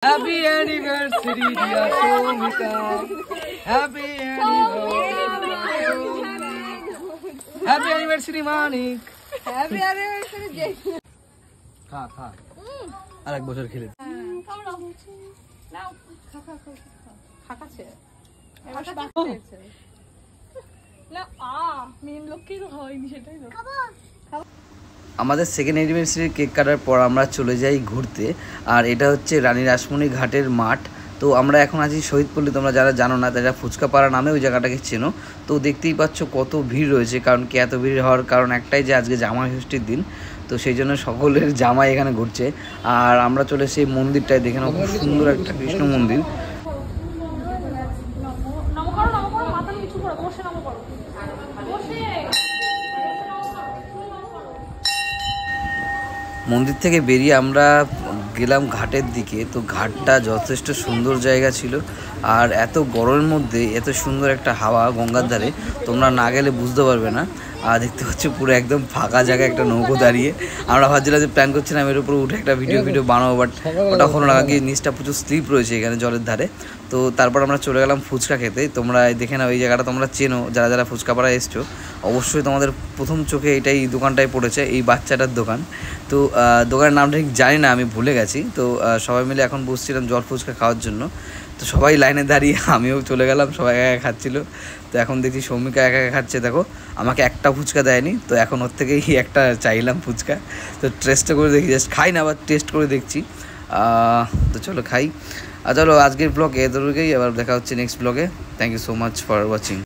Happy anniversary, dear Somika. Happy anniversary. Happy anniversary, Manik. Happy anniversary, Jay. খা খা আরেক বছর খেলে নাও খাচ্ছে এবার বাচ্চা না মেন লোককেই তো হয়নি সেটাই তো আমাদের সেকেন্ড অ্যানিভার্সারির কেক কাটার পর আমরা চলে যাই ঘুরতে। আর এটা হচ্ছে রানী রাসমণি ঘাটের মাঠ। তো আমরা এখন আছি শহীদপল্লী। তোমরা যারা জানো না তারা ফুচকাপাড়া নামে ওই জায়গাটাকে চেনো। তো দেখতেই পাচ্ছ কত ভিড় রয়েছে। কারণ কি এত ভিড় হওয়ার কারণ একটাই যে আজকে জামাই ষষ্ঠীর দিন, তো সেই জন্য সকলের জামাই এখানে ঘুরছে। আর আমরা চলে সেই মন্দিরটায় দেখে নাও, খুব সুন্দর একটা কৃষ্ণ মন্দির। মন্দির থেকে বেরিয়ে আমরা গেলাম ঘাটের দিকে। তো ঘাটটা যথেষ্ট সুন্দর জায়গা ছিল। আর এত গরমের মধ্যে এত সুন্দর একটা হাওয়া গঙ্গার ধারে, তোমরা না গেলে বুঝতে পারবে না। আর দেখতে পাচ্ছ পুরো একদম ফাঁকা জায়গায় একটা নৌকো দাঁড়িয়ে। আমরা ভাবছিলাম যে প্ল্যান করছিলাম এর উপরে উঠে একটা ভিডিও বানাবো, বাট ওটা হলো না, গিয়ে নিচটা প্রচুর স্লিপ রয়েছে এখানে জলের ধারে। তো তারপর আমরা চলে গেলাম ফুচকা খেতে। তোমরা দেখে নাও, এই জায়গাটা তোমরা চেনো যারা যারা ফুচকাপাড়ায় এসছো, অবশ্যই তোমাদের প্রথম চোখে এই দোকানটাই পড়েছে, এই বাচ্চাটার দোকান। তো দোকানের নামটা ঠিক জানি না, আমি ভুলে গেছি। তো সবাই মিলে এখন বসছিলাম জল ফুচকা খাওয়ার জন্য। তো সবাই লাইনে দাঁড়িয়ে, আমিও চলে গেলাম, সবাই একা একা খাচ্ছিল। তো এখন দেখছি সৌমিকা একা একা খাচ্ছে, দেখো আমাকে একটা ফুচকা দেয়নি। তো এখন ওর থেকেই একটা চাইলাম ফুচকা। তো টেস্টটা করে দেখি, জাস্ট খাই না, আবার টেস্ট করে দেখছি। তো চলো খাই। চলো আজকের ব্লগে এতটুকুই, আবার দেখা হচ্ছে নেক্সট ব্লগে। Thank you so much for watching.